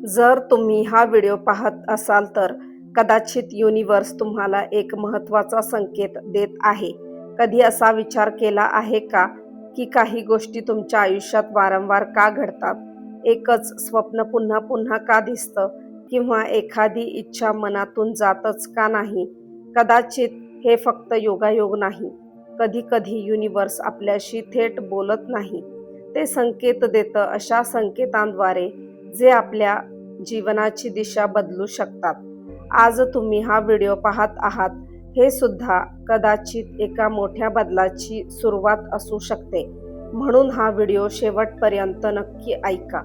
जर तुम्ही हा व्हिडिओ पाहत असाल तर कदाचित युनिवर्स तुम्हाला एक महत्त्वाचा संकेत देत आहे. कधी असा विचार केला आहे का की काही गोष्टी तुमच्या आयुष्यात वारंवार का घडतात? एकच स्वप्न पुन्हा पुन्हा का दिसतं? किंवा एखादी इच्छा मनातून जातच का नाही? कदाचित हे फक्त योगायोग नाही. कधी कधी युनिवर्स आपल्याशी थेट बोलत नाही, ते संकेत देतं, अशा संकेतांद्वारे जे आपल्या जीवनाची दिशा बदलू शकतात. आज तुम्ही हा व्हिडिओ पाहत आहात, हे सुद्धा कदाचित एका मोठ्या बदलाची सुरुवात असू शकते. म्हणून हा व्हिडिओ शेवटपर्यंत नक्की ऐका,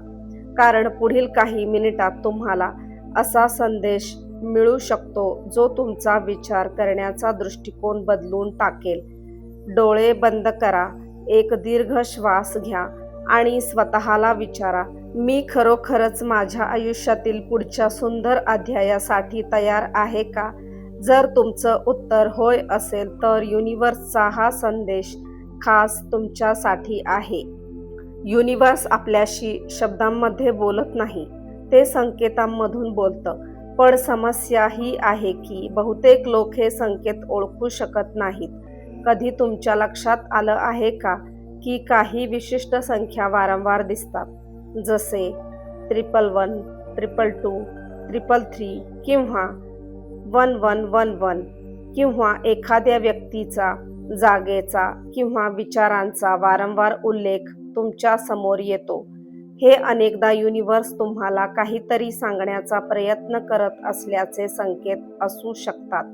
कारण पुढील काही मिनिटात तुम्हाला असा संदेश मिळू शकतो जो तुमचा विचार करण्याचा दृष्टिकोन बदलून टाकेल. डोळे बंद करा, एक दीर्घ श्वास घ्या आणि स्वतःला विचारा, मी खरोखरच माझ्या आयुष्यातील पुढच्या सुंदर अध्यायासाठी तयार आहे का? जर तुमचं उत्तर होय असेल तर युनिवर्सचा हा संदेश खास तुमच्यासाठी आहे. युनिवर्स आपल्याशी शब्दांमध्ये बोलत नाही, ते संकेतांमधून बोलतं. पण समस्या ही आहे की बहुतेक लोक हे संकेत ओळखू शकत नाहीत. कधी तुमच्या लक्षात आलं आहे का की काही विशिष्ट संख्या वारंवार दिसतात, जसे 111, 222, 333 किंवा 1111, किंवा एखाद्या व्यक्तीचा, जागेचा किंवा विचारांचा वारंवार उल्लेख तुमच्या समोर येतो? हे अनेकदा युनिवर्स तुम्हाला काहीतरी सांगण्याचा प्रयत्न करत असल्याचे संकेत असू शकतात.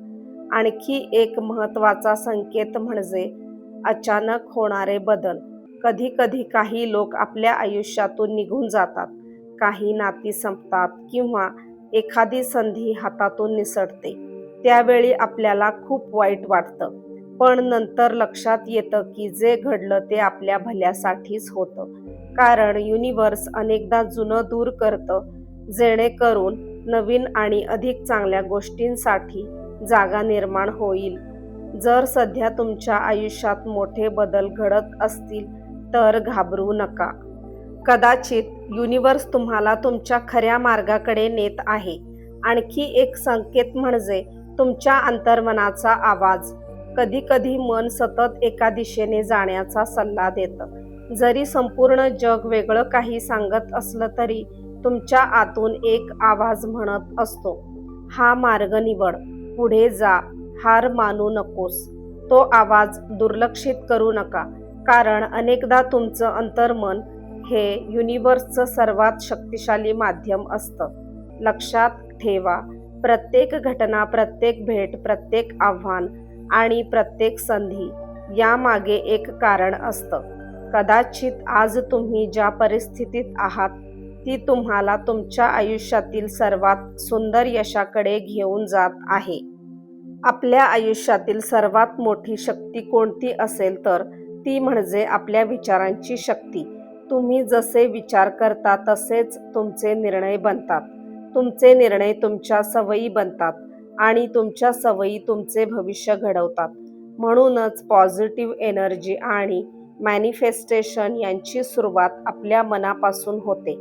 आणखी एक महत्त्वाचा संकेत म्हणजे अचानक होणारे बदल. कधी कधी काही लोक आपल्या आयुष्यातून निघून जातात, काही नाती संपतात किंवा एखादी संधी हातातून निसटते. त्यावेळी आपल्याला खूप वाईट वाटतं, पण नंतर लक्षात येतं की जे घडलं ते आपल्या भल्यासाठीच होतं. कारण युनिवर्स अनेकदा जुनं दूर करतं, जेणेकरून नवीन आणि अधिक चांगल्या गोष्टींसाठी जागा निर्माण होईल. जर सध्या तुमच्या आयुष्यात मोठे बदल घडत असतील तर घाबरू नका. कदाचित युनिवर्स तुम्हाला तुमच्या खऱ्या मार्गाकडे नेत आहे. आणखी एक संकेत म्हणजे तुमच्या अंतर्मनाचा आवाज. कधी कधी मन सतत एका दिशेने जाण्याचा सल्ला देतं. जरी संपूर्ण जग वेगळं काही सांगत असलं तरी तुमच्या आतून एक आवाज म्हणत असतो, हा मार्ग निवड, पुढे जा, हार मानू नकोस. तो आवाज दुर्लक्षित करू नका, कारण अनेकदा तुमचं अंतर्मन हे युनिवर्सचं सर्वात शक्तिशाली माध्यम असतं. लक्षात ठेवा, प्रत्येक घटना, प्रत्येक भेट, प्रत्येक आव्हान आणि प्रत्येक संधी यामागे एक कारण असतं. कदाचित आज तुम्ही ज्या परिस्थितीत आहात ती तुम्हाला तुमच्या आयुष्यातील सर्वात सुंदर यशाकडे घेऊन जात आहे. आपल्या आयुष्यातील सर्वात मोठी शक्ती कोणती असेल तर ती म्हणजे आपल्या विचारांची शक्ती. तुम्ही जसे विचार करता तसेच तुमचे निर्णय बनतात. तुमचे निर्णय तुमच्या सवयी बनतात आणि तुमच्या सवयी तुमचे भविष्य घडवतात. म्हणूनच पॉझिटिव्ह एनर्जी आणि मॅनिफेस्टेशन यांची सुरुवात आपल्या मनापासून होते.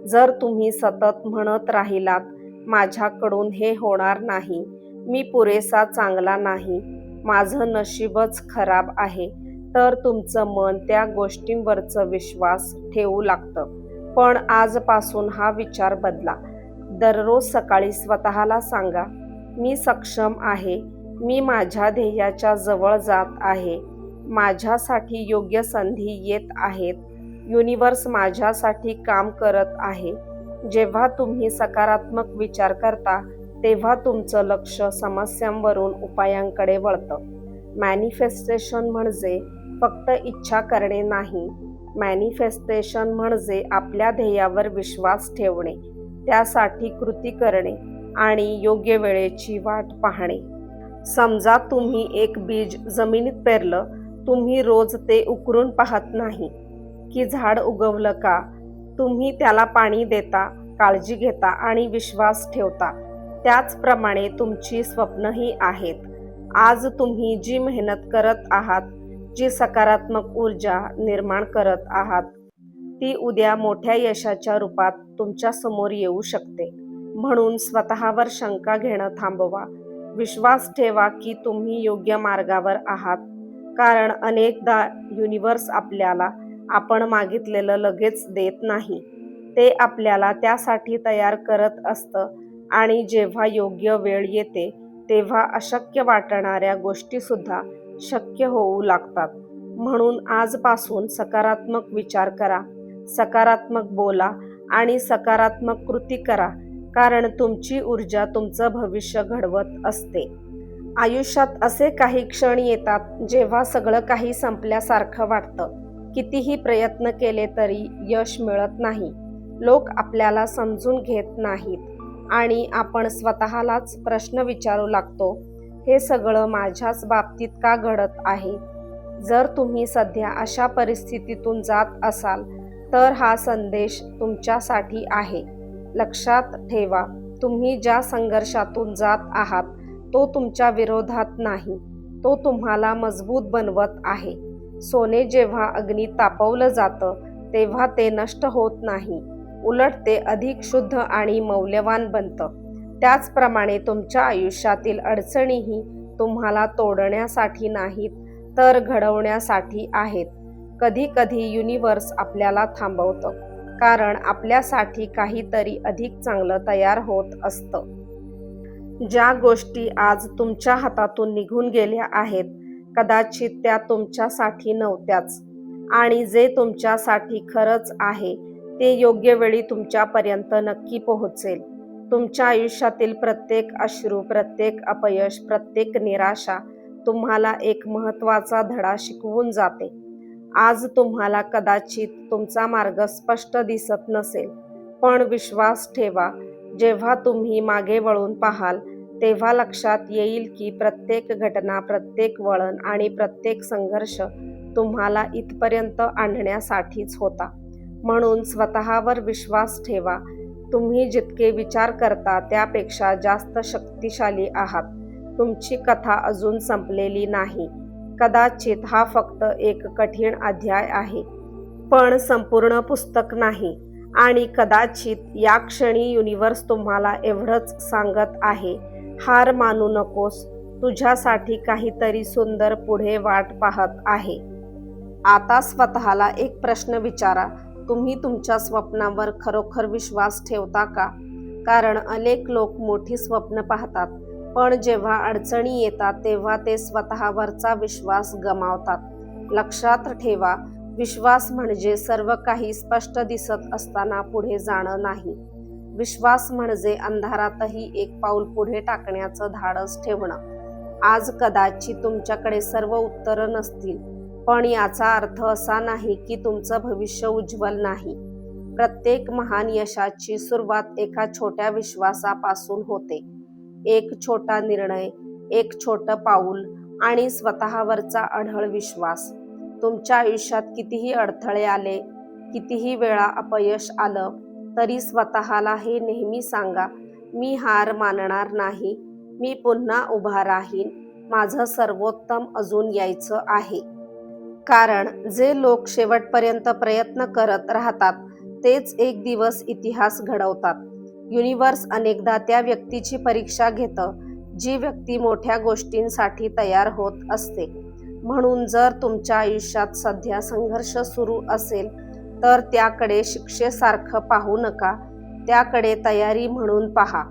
जर तुम्ही सतत म्हणत राहिलात, माझ्याकडून हे होणार नाही, मी पुरेसा चांगला नाही, माझं नशीबच खराब आहे, तर तुमचं मन त्या गोष्टींवरचं विश्वास ठेवू लागतं. पण आजपासून हा विचार बदला. दररोज सकाळी स्वतःला सांगा, मी सक्षम आहे, मी माझ्या ध्येयाच्या जवळ जात आहे, माझ्यासाठी योग्य संधी येत आहेत, युनिवर्स माझ्यासाठी काम करत आहे. जेव्हा तुम्ही सकारात्मक विचार करता तेव्हा तुमचं लक्ष समस्यांवरून उपायांकडे वळतं. मॅनिफेस्टेशन म्हणजे फक्त इच्छा करणे नाही. मॅनिफेस्टेशन म्हणजे आपल्या ध्येयावर विश्वास ठेवणे, त्यासाठी कृती करणे आणि योग्य वेळेची वाट पाहणे. समजा तुम्ही एक बीज जमिनीत पेरलं. तुम्ही रोज ते उकरून पाहत नाही की झाड उगवलं का. तुम्ही त्याला पाणी देता, काळजी घेता आणि विश्वास ठेवता. त्याचप्रमाणे तुमची स्वप्नही आहेत. आज तुम्ही जी मेहनत करत आहात, जी सकारात्मक ऊर्जा निर्माण करत आहात, ती उद्या मोठ्या यशाच्या रूपात तुमच्या समोर येऊ शकते. म्हणून स्वतःवर शंका घेणं थांबवा. विश्वास ठेवा की तुम्ही योग्य मार्गावर आहात, कारण अनेकदा युनिव्हर्स आपल्याला आपण मागितलेलं लगेच देत नाही. ते आपल्याला त्यासाठी तयार करत असतं आणि जेव्हा योग्य वेळ येते तेव्हा अशक्य वाटणाऱ्या गोष्टीसुद्धा शक्य होऊ लागतात. म्हणून आजपासून सकारात्मक विचार करा, सकारात्मक बोला आणि सकारात्मक कृती करा, कारण तुमची ऊर्जा तुमचं भविष्य घडवत असते. आयुष्यात असे काही क्षण येतात जेव्हा सगळं काही संपल्यासारखं वाटतं. कितीही प्रयत्न केले तरी यश मिळत नाही. लोक आपल्याला समजून घेत नाहीत आणि आपण स्वतःलाच प्रश्न विचारू लागतो, हे सगळं माझ्याच बाबतीत का घडत आहे? जर तुम्ही सध्या अशा परिस्थितीतून जात असाल तर हा संदेश तुमच्यासाठी आहे. लक्षात ठेवा, तुम्ही ज्या संघर्षातून जात आहात तो तुमच्या विरोधात नाही, तो तुम्हाला मजबूत बनवत आहे. सोने जेव्हा अग्नीत तापवलं जातं तेव्हा ते नष्ट होत नाही, उलट ते अधिक शुद्ध आणि मौल्यवान बनतं. त्याचप्रमाणे तुमच्या आयुष्यातील अडचणीही तुम्हाला तोडण्यासाठी नाहीत तर घडवण्यासाठी आहेत. कधी कधी युनिव्हर्स आपल्याला थांबवतं, कारण आपल्यासाठी काहीतरी अधिक चांगलं तयार होत असतं. ज्या गोष्टी आज तुमच्या हातातून निघून गेल्या आहेत, कदाचित त्या तुमच्यासाठी नव्हत्याच, आणि जे तुमच्यासाठी खरंच आहे ते योग्य वेळी तुमच्यापर्यंत नक्की पोहोचेल. तुमच्या आयुष्यातील प्रत्येक अश्रू, प्रत्येक अपयश, प्रत्येक निराशा तुम्हाला एक महत्त्वाचा धडा शिकवून जाते. आज तुम्हाला कदाचित तुमचा मार्ग स्पष्ट दिसत नसेल, पण विश्वास ठेवा, जेव्हा तुम्ही मागे वळून पाहाल तेव्हा लक्षात येईल की प्रत्येक घटना, प्रत्येक वळण आणि प्रत्येक संघर्ष तुम्हाला इथपर्यंत आणण्यासाठीच होता. म्हणून स्वतःवर विश्वास ठेवा. तुम्ही जितके विचार करता त्यापेक्षा जास्त शक्तिशाली आहात. तुमची कथा अजून संपलेली नाही. कदाचित हा फक्त एक कठीण अध्याय आहे, पण संपूर्ण पुस्तक नाही. आणि कदाचित या क्षणी युनिव्हर्स तुम्हाला एवढंच सांगत आहे, हार मानू नकोस, तुझ्यासाठी काहीतरी सुंदर पुढे वाट पाहत आहे. आता स्वतःला एक प्रश्न विचारा, तुम्ही तुमच्या स्वप्नांवर खरोखर विश्वास ठेवता का? कारण अनेक लोक मोठी स्वप्न पाहतात, पण जेव्हा अडचणी येतात तेव्हा ते स्वतःवरचा विश्वास गमावतात. लक्षात ठेवा, विश्वास म्हणजे सर्व काही स्पष्ट दिसत असताना पुढे जाणं नाही. विश्वास म्हणजे अंधारातही एक पाऊल पुढे टाकण्याचं धाडस ठेवणं. आज कदाचित तुमच्याकडे सर्व उत्तरं नसतील, पण याचा अर्थ असा नाही की तुमचं भविष्य उज्ज्वल नाही. प्रत्येक महान यशाची सुरुवात एका छोट्या विश्वासापासून होते. एक छोटा निर्णय, एक छोटं पाऊल आणि स्वतःवरचा अढळ विश्वास. तुमच्या आयुष्यात कितीही अडथळे आले, कितीही वेळा अपयश आलं, तरी स्वतःला हे नेहमी सांगा, मी हार मानणार नाही, मी पुन्हा उभा राहीन, माझं सर्वोत्तम अजून यायचं आहे. कारण जे लोक शेवटपर्यंत प्रयत्न करत राहतात तेच एक दिवस इतिहास घडवतात. युनिव्हर्स अनेकदा त्या व्यक्तीची परीक्षा घेतं जी व्यक्ती मोठ्या गोष्टींसाठी तयार होत असते. म्हणून जर तुमच्या आयुष्यात सध्या संघर्ष सुरू असेल तर त्याकडे शिक्षेसारखं पाहू नका, त्याकडे तयारी म्हणून पहा.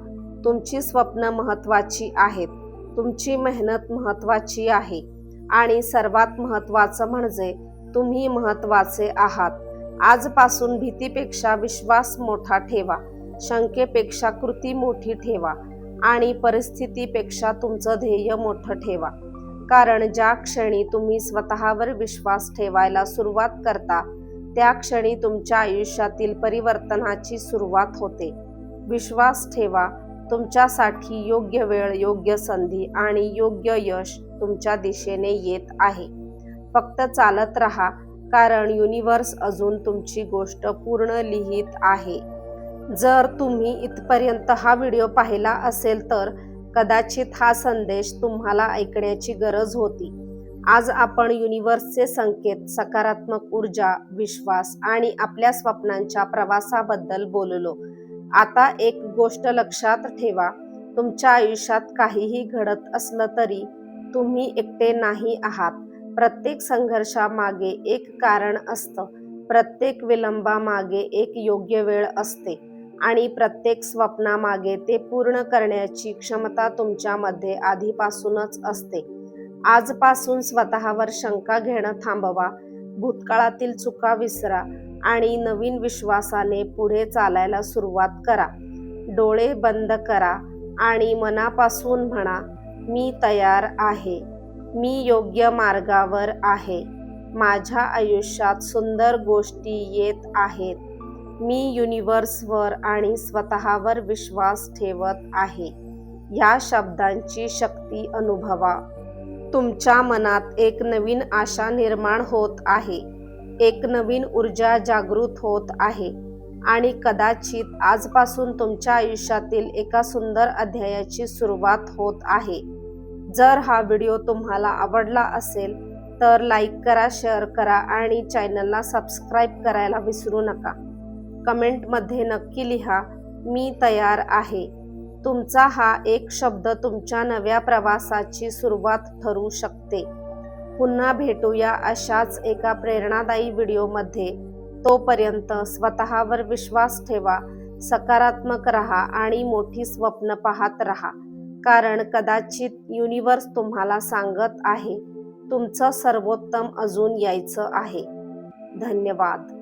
तुमची स्वप्न महत्त्वाची आहेत, तुमची मेहनत महत्त्वाची आहे आणि सर्वात महत्त्वाचं म्हणजे तुम्ही महत्त्वाचे आहात. आजपासून भीतीपेक्षा विश्वास मोठा ठेवा, शंकेपेक्षा कृती मोठी ठेवा आणि परिस्थितीपेक्षा तुमचं ध्येय मोठं ठेवा. कारण ज्या क्षणी तुम्ही स्वतःवर विश्वास ठेवायला सुरुवात करता त्या क्षणी तुमच्या आयुष्यातील परिवर्तनाची सुरुवात होते. विश्वास ठेवा, तुमच्यासाठी योग्य वेळ, योग्य संधी आणि योग्य यश तुमच्या दिशेने येत आहे. फक्त चालत राहा, कारण युनिव्हर्स अजून तुमची गोष्ट पूर्ण लिहित आहे. जर तुम्ही इथपर्यंत हा व्हिडिओ पाहिला असेल तर कदाचित हा संदेश तुम्हाला ऐकण्याची गरज होती. आज आपण युनिव्हर्सचे संकेत, सकारात्मक ऊर्जा, विश्वास आणि आपल्या स्वप्नांच्या प्रवासाबद्दल बोललो. आता एक गोष्ट लक्षात ठेवा, तुमच्या आयुष्यात काहीही घडत असलं तरी तुम्ही एकटे नाही आहात. प्रत्येक संघर्षामागे एक कारण असतं, प्रत्येक विलंबामागे एक योग्य वेळ असते आणि प्रत्येक स्वप्नामागे ते पूर्ण करण्याची क्षमता तुमच्यामध्ये आधीपासूनच असते. आजपासून स्वतःवर शंका घेणं थांबवा, भूतकाळातील चुका विसरा आणि नवीन विश्वासाने पुढे चालायला सुरुवात करा. डोळे बंद करा आणि मनापासून म्हणा, मी तयार आहे, मी योग्य मार्गावर आहे, माझ्या आयुष्यात सुंदर गोष्टी येत आहेत, मी युनिव्हर्सवर आणि स्वतःवर विश्वास ठेवत आहे. ह्या शब्दांची शक्ती अनुभवा. तुमच्या मनात एक नवीन आशा निर्माण होत आहे, एक नवीन ऊर्जा जागृत होत आहे आणि कदाचित आजपासून तुमच्या आयुष्यातील एका सुंदर अध्यायाची सुरुवात होत आहे. जर हा व्हिडिओ तुम्हाला आवडला असेल तर लाईक करा, शेअर करा आणि चॅनलला सबस्क्राईब करायला विसरू नका. कमेंटमध्ये नक्की लिहा, मी तयार आहे. तुमचा हा एक शब्द तुमच्या नव्या प्रवासाची सुरुवात ठरू शकते. पुन्हा भेटूया अशाच एका प्रेरणादायी व्हिडिओमध्ये. तोपर्यंत स्वतःवर विश्वास ठेवा, सकारात्मक राहा आणि मोठी स्वप्न पाहत राहा, कारण कदाचित युनिव्हर्स तुम्हाला सांगत आहे, तुमचं सर्वोत्तम अजून यायचं आहे. धन्यवाद.